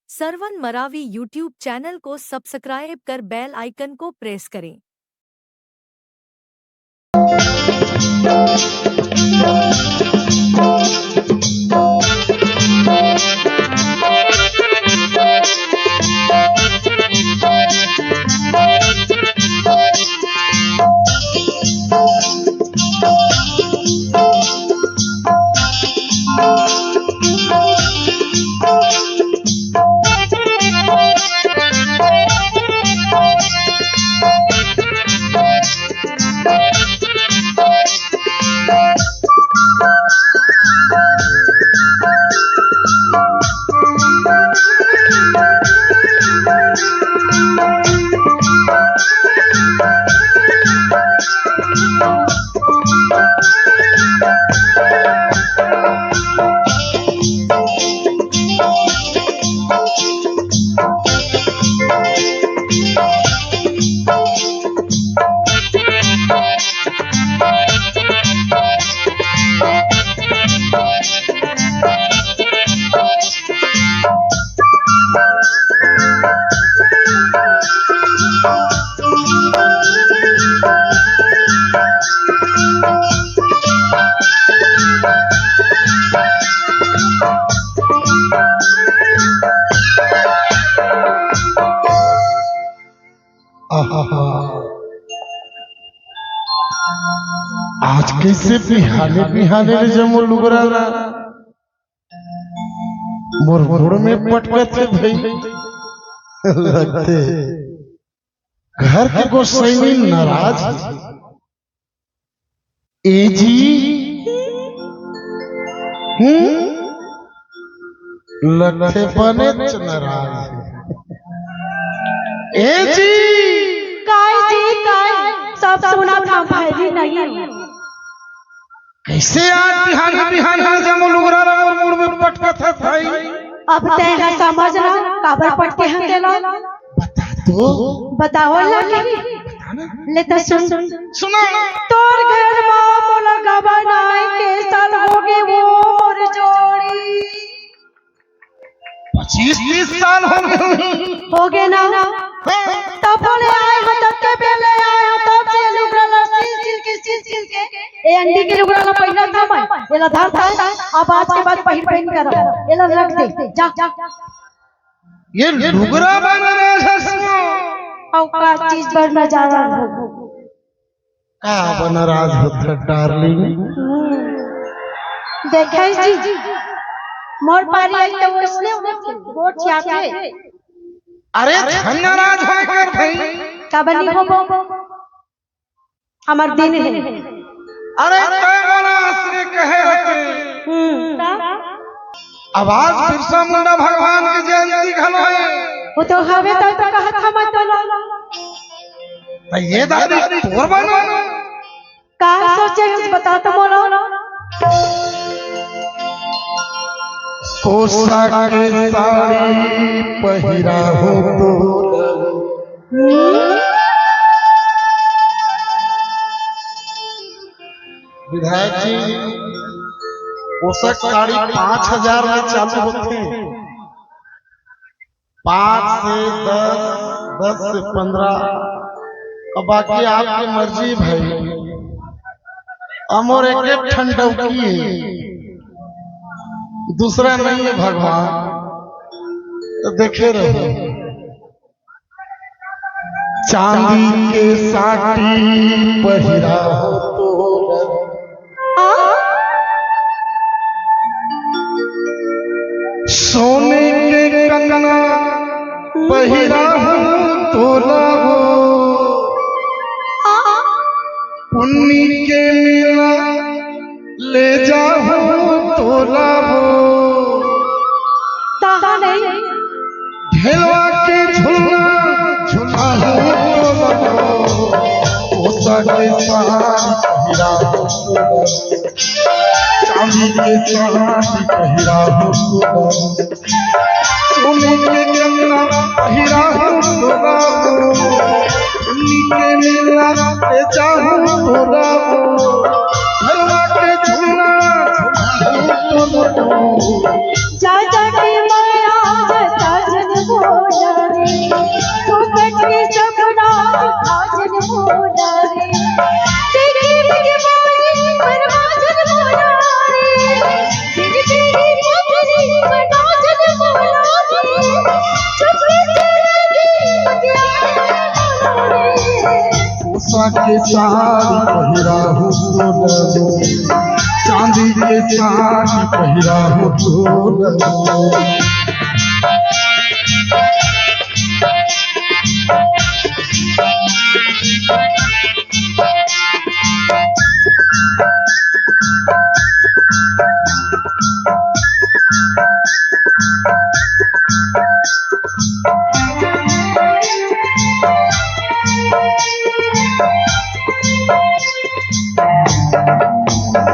Sarwan Maravi YouTube channel को subscribe कर bell icon को प्रेस करें। आज कैसे बिहाने बिहाने जमो लुगरा मोर मोड़ में पटकते भाई लगते घर के गोसाई नाराज ए जी लगते बने नाराज ए जी सब सुना था भाई नहीं कैसे आज बिहान बिहान जमो लुगरा मोर मुड़ में पटकत है भाई। अब ते है समझना काबर पटके हैं तेला बता दो बताओ लगे ले तो सुन सुना तोर घर मां मोला गबा नाई के साल हो गए वो मोर जोड़ी 25-30 साल हो गए ना तब बोले आए हो तब के पहले आए हो तब से लुगड़ा सिल के ए अंडी के लुगड़ा ला पहिना था मैं एला धर था अब आज के बाद पहिन कर एला रख दे जा ये लुगड़ा बना रहा औ का चीज पर नजारा हो का बना राज होता डार्लिंग देखे जी मोर पारी आई तो उसने वोट चाहते अरे धन्यराज हो कर भाई का बनी हो हमार दिन है अरे तय वाला असली कहे होते आवाज बिरसा मुंडा भगवान के जयंती घलोए वो तो हवे तो कहत हम तो ये दादी तोर बनो का सोचे हम बता तो बोलो कोसा के साड़ी पहिरा हो तो विधायक जी पोशाक साड़ी 5,000 में चालू होते हैं 5 से 10 10 से 15 और बाकी आपकी मर्जी भाई अमोर एक ठंडौकी है दूसरा नहीं है भगवान तो देखे रहे चांदी के साड़ी पहिरा हो तो सोने के कंगना पहिरा हो तोला हो पुन्नी के मेला ले जाओ तोला हो ता नहीं ढेलवा के झुलना झुला हो ओसा के साड़ी पहिरा हो चांदी के साड़ी पहिरा हो सोने के कंगना पहिरा हो तोला हो पुन्नी के मेला ले जाओ तोला हो ढेलवा के झुलना झुला हो जा जा के मैं आज सज के साड़ी पहिरा हो तोलबो चांदी के साड़ी पहिरा हो तोलबो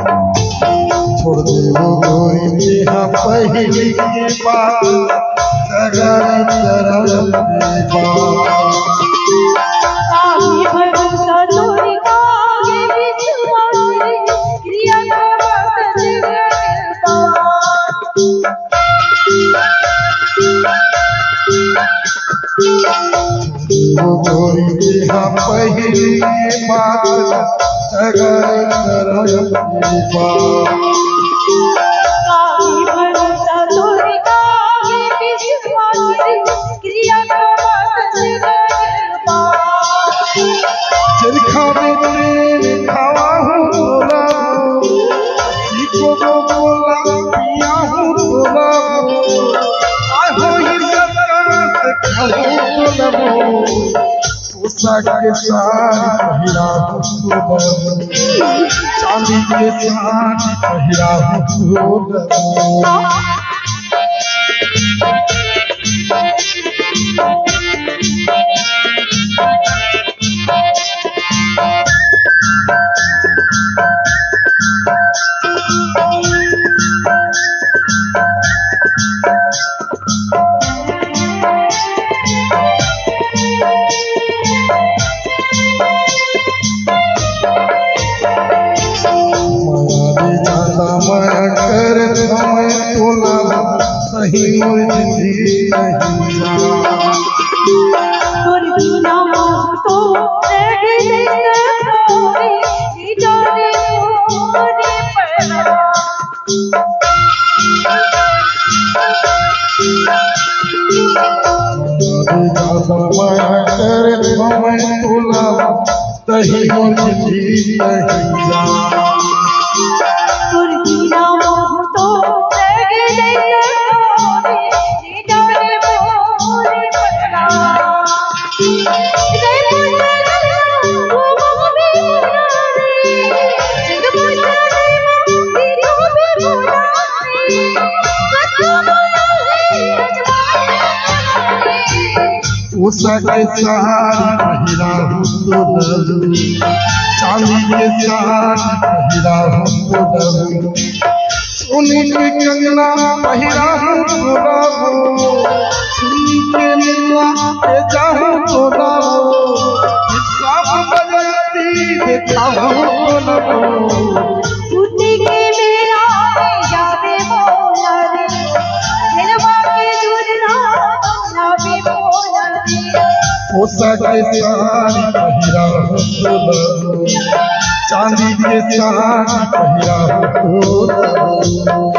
छोड़ देबो गोरी बिहा पहिली के बात सगर चरण के बात काहे भरोसा तोरी काहे विश्वास क्रिया करत जगत गोरी बिहा पहिली के बात सगर चरण के बात काहे भरोसा तोरी काहे विश्वास क्रिया करत जगत चरखा में तेल खावा हूँ तोला इको को बोला पिया हूँ तोला आहो ही सरकार खाओ तोलबो पोशाक के साड़ी पहिरा हूँ तोलबो चांदी के साड़ी पहिरा हूँ तोलबो माया कर समय तोला सही मोर जिंदगी नहीं जा तोरी बिना तो रह गई जाने मोरे पड़ा माया कर समय तोला सही मोर जिंदगी नहीं जा तोरी बिना तो रह गई जाने मोरे पड़ा रे मुझे वो मम्मी बुला रे जग मुझे रे तो भी बुला रे कच्चा बोला है पोशाक के साड़ी पहिरा हूँ तोलबो चांदी के साड़ी पहिरा हूँ तोलबो सोने के कंगना पहिरा हूँ तोलबो सुनी के नीला पे जाहूँ तोलबो सब बजती देखा हूँ तोलबो टूटी के मेरा जावे बोला रे दिलवा के जुड़ना जावे बोला रे पोशाक के साड़ी पहिरा हूँ तोलबो चांदी के साड़ी पहिरा हूँ तोलबो